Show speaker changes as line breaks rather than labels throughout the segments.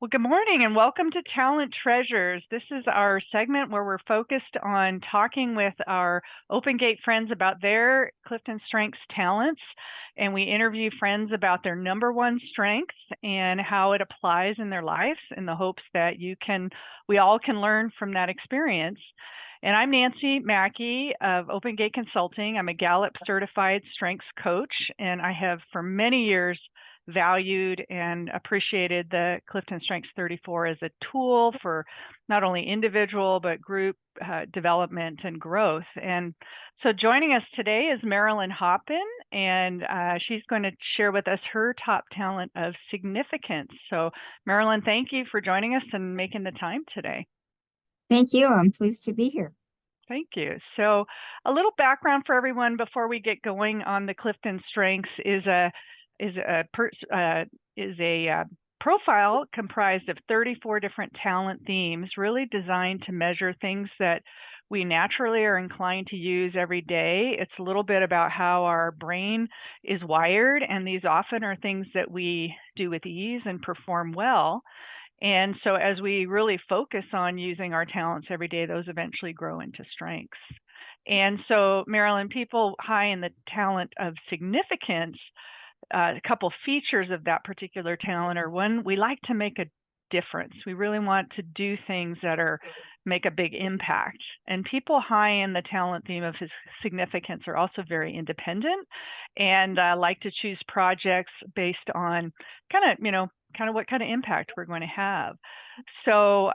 Well, good morning and welcome to Talent Treasures. This is our segment where we're focused on talking with our Open Gate friends about their Clifton Strengths talents. And we interview friends about their number one strength and how it applies in their lives in the hopes that we all can learn from that experience. And I'm Nancy Mackey of Open Gate Consulting. I'm a Gallup certified strengths coach, and I have for many years valued and appreciated the Clifton Strengths 34 as a tool for not only individual but group development and growth. And so joining us today is Marilyn Hoppen, and she's going to share with us her top talent of significance. So Marilyn, thank you for joining us and making the time today.
Thank you. I'm pleased to be here.
Thank you. So a little background for everyone before we get going on the Clifton Strengths is a profile comprised of 34 different talent themes, really designed to measure things that we naturally are inclined to use every day. It's a little bit about how our brain is wired, and these often are things that we do with ease and perform well. And so as we really focus on using our talents every day, those eventually grow into strengths. And so, Marilyn, people high in the talent of significance, a couple features of that particular talent are: one, we like to make a difference. We really want to do things that make a big impact. And people high in the talent theme of his significance are also very independent and like to choose projects based on kind of what kind of impact we're going to have. So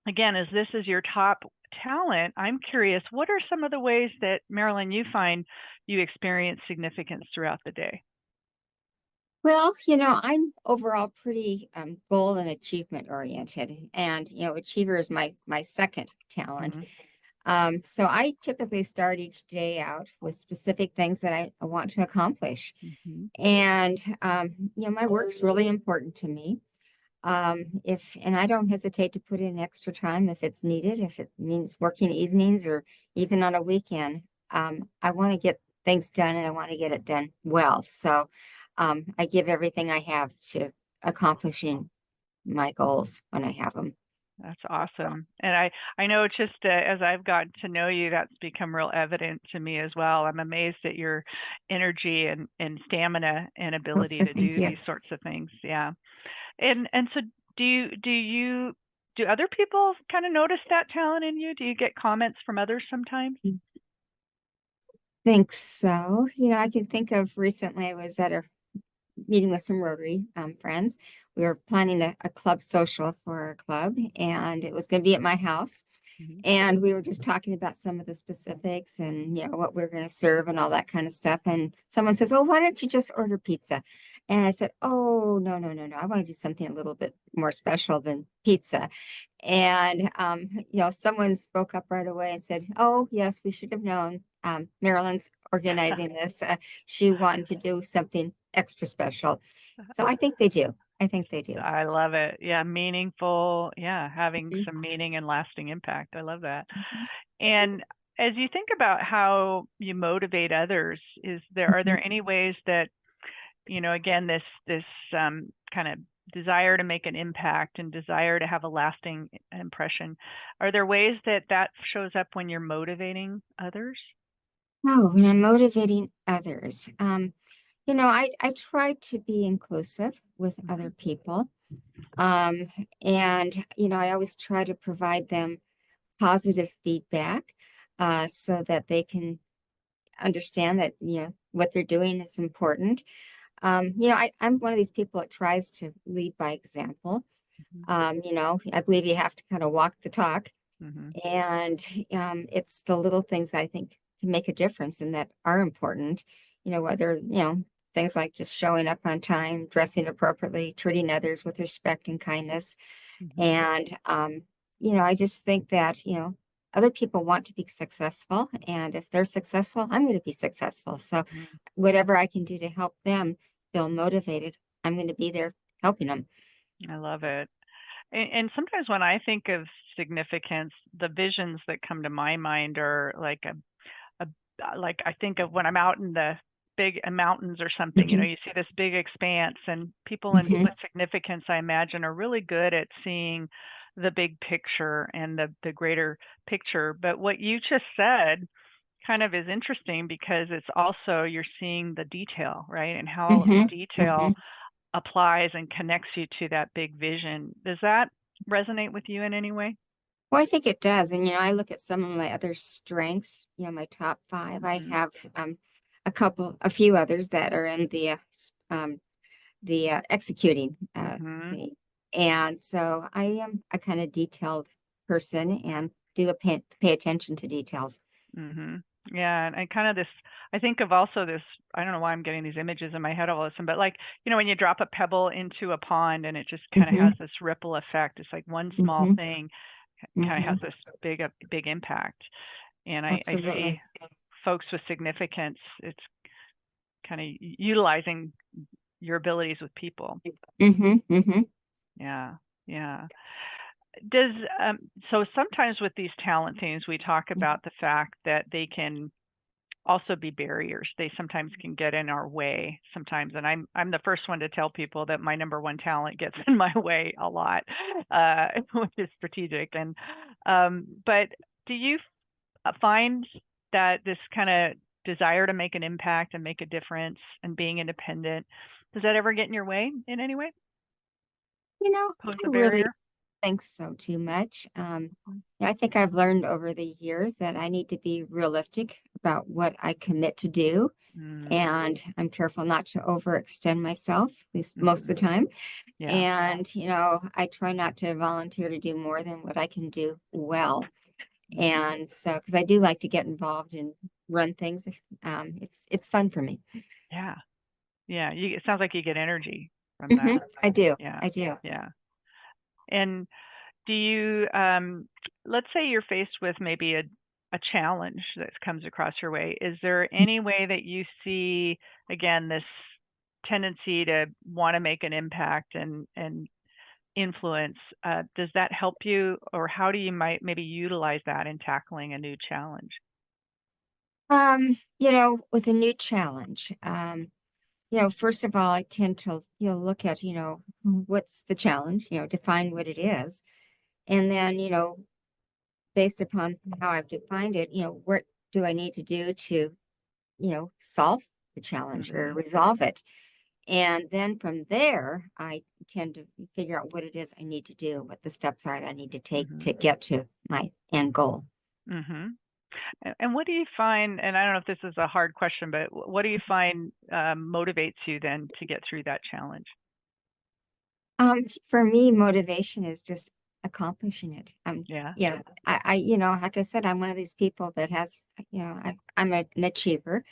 again, as this is your top talent, I'm curious, what are some of the ways that, Marilyn, you find you experience significance throughout the day?
Well, I'm overall pretty goal and achievement oriented, and achiever is my second talent.
Mm-hmm.
So I typically start each day out with specific things that I want to accomplish,
Mm-hmm.
and my work's really important to me. And I don't hesitate to put in extra time if it's needed, if it means working evenings or even on a weekend. I want to get things done and I want to get it done well. So I give everything I have to accomplishing my goals when I have them.
That's awesome. And I know just as I've gotten to know you, that's become real evident to me as well. I'm amazed at your energy and stamina and ability to
Thank
do
you.
these sorts of things. Yeah. And so do other people kind of notice that talent in you? Do you get comments from others sometimes?
Think so. I can think of recently I was at a meeting with some Rotary friends. We were planning a club social for our club, and it was going to be at my house.
Mhm.
And we were just talking about some of the specifics and what we are going to serve and all that kind of stuff. And someone says, "Oh, why don't you just order pizza?" And I said, "Oh, no, no, no, no. I want to do something a little bit more special than pizza." And someone spoke up right away and said, "Oh, yes, we should have known. Marilyn's organizing this. She wanted to do something extra special." So I think they do. I think they do.
I love it. Yeah, meaningful. Yeah, having
Mhm.
some meaning and lasting impact. I love that.
Mhm.
And as you think about how you motivate others, are
Mhm.
there any ways that, again, this kind of desire to make an impact and desire to have a lasting impression, are there ways that shows up when you're motivating others?
Oh, when I'm motivating others, I try to be inclusive with other
Mhm.
people. Um, and, I always try to provide them positive feedback, so that they can understand that, what they're doing is important. I'm one of these people that tries to lead by example.
Mhm.
I believe you have to kind of walk the talk.
Mhm.
And it's the little things that I think can make a difference and that are important, whether, things like just showing up on time, dressing appropriately, treating others with respect and kindness.
Mhm.
And, I just think that, other people want to be successful. And if they're successful, I'm going to be successful. So
Mhm.
whatever I can do to help them feel motivated, I'm going to be there helping them.
I love it. And sometimes when I think of significance, the visions that come to my mind are like like I think of when I'm out in the big mountains or something,
Hmm.
you see this big expanse, and people
Hmm.
with significance, I imagine, are really good at seeing the big picture and the greater picture. But what you just said kind of is interesting because it's also you're seeing the detail, right? And how the
Hmm. Hmm.
detail applies and connects you to that big vision. Does that resonate with you in any way?
Well, I think it does. And, I look at some of my other strengths, my top five. I
Mhm.
have a few others that are in the executing
Mhm.
thing. And so I am a kind of detailed person and do pay attention to details.
Mhm. Yeah, and kind of this I think of also this I don't know why I'm getting these images in my head all of a sudden, but like, when you drop a pebble into a pond and it just kind of
Hmm.
has this ripple effect. It's like one small
Hmm.
thing kind of
Hmm.
has this big impact. And I see
Absolutely.
folks with significance, it's kind of utilizing your abilities with people.
Hmm. Hmm.
Yeah. Yeah. Does so sometimes with these talent themes we talk about the fact that they can also be barriers. They sometimes can get in our way sometimes, and I'm the first one to tell people that my number one talent gets in my way a lot, which is strategic. And but do you find that this kind of desire to make an impact and make a difference and being independent, does that ever get in your way in any way? Pose
I
a
really
barrier?
think so too much.
Mm,
Yeah, I think I've learned over the years that I need to be realistic about what I commit to do.
mm,
And I'm careful not to overextend myself, at least most of
mhm.
the time.
Yeah.
And, I try not to volunteer to do more than what I can do well.
Mhm.
And so, because I do like to get involved and run things, it's fun for me.
Yeah. Yeah. It sounds like you get energy from that.
I do.
Yeah.
I do.
Yeah. And do you, let's say you're faced with maybe a challenge that comes across your way. Is there any way that you see, again, this tendency to want to make an impact and influence? Does that help you, or how do you might maybe utilize that in tackling a new challenge?
With a new challenge, first of all, I tend to, look at, what's the challenge, define what it is. And then, based upon how I've defined it, what do I need to do to, solve the challenge or
Hmm.
resolve it? And then from there, I tend to figure out what it is I need to do, what the steps are that I need to take
Hmm.
to get to my end goal.
Hmm. And what do you find, and I don't know if this is a hard question, but what do you find motivates you then to get through that challenge?
For me, motivation is just accomplishing it.
Yeah.
Yeah, like I said, I'm one of these people that has, I'm an achiever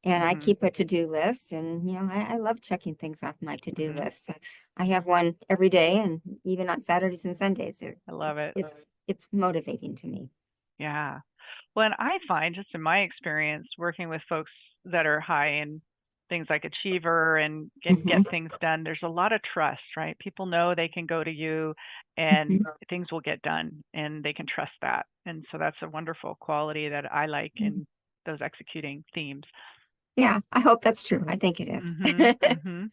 and I
Hmm.
keep a to-do list and, I love checking things off my to-do
Hmm.
list. I have one every day and even on Saturdays and Sundays.
I love it.
It's motivating to me.
Yeah. Well, and I find just in my experience working with folks that are high in things like achiever and get
Hmm.
things done, there's a lot of trust, right? People know they can go to you and
Hmm.
things will get done and they can trust that. And so that's a wonderful quality that I like in those executing themes.
Yeah, I hope that's true. I think it is.
Mhm. Mhm.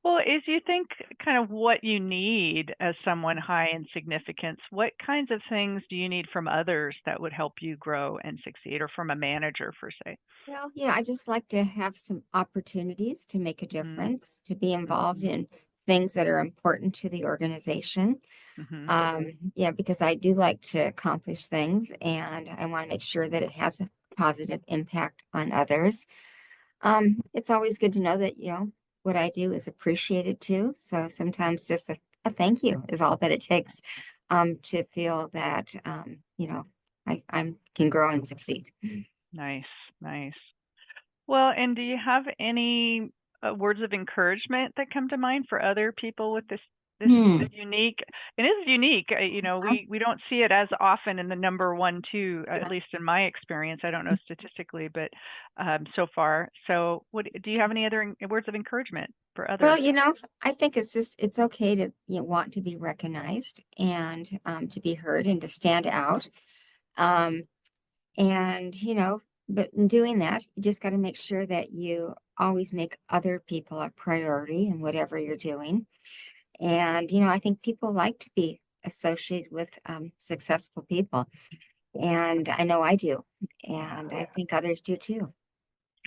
Well, as you think kind of what you need as someone high in significance, what kinds of things do you need from others that would help you grow and succeed, or from a manager, per se?
Well, I just like to have some opportunities to make a
Mhm.
difference, to be involved
Mhm.
in things that are important to the organization.
Mhm.
Yeah, because I do like to accomplish things and I want to make sure that it has a positive impact on others. It's always good to know that, what I do is appreciated too. So sometimes just a thank you is all that it takes, to feel that, I can grow and succeed.
Nice. Nice. Well, and do you have any words of encouragement that come to mind for other people with this
Hmm.
unique? It is unique. We don't see it as often in the number one, two, at least in my experience. I don't know statistically, but so far. So, what do you have any other words of encouragement for
Well,
others?
I think it's okay to want to be recognized and to be heard and to stand out. Um, and but in doing that, you just got to make sure that you always make other people a priority in whatever you're doing. And, I think people like to be associated with successful people. And I know I do. And I think others do too.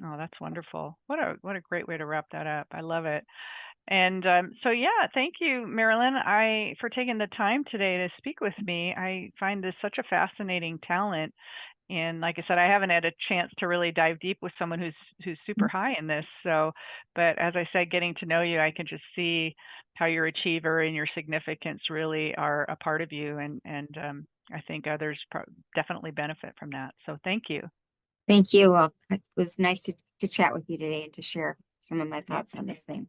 Oh, that's wonderful. What a great way to wrap that up. I love it. And so, yeah, thank you, Marilyn, for taking the time today to speak with me. I find this such a fascinating talent, and like I said, I haven't had a chance to really dive deep with someone who's super high in this. So, but as I said, getting to know you, I can just see how your achiever and your significance really are a part of you, and I think others definitely benefit from that. So, thank you.
Thank you. Well, it was nice to chat with you today and to share some of my
Yep.
thoughts on this thing.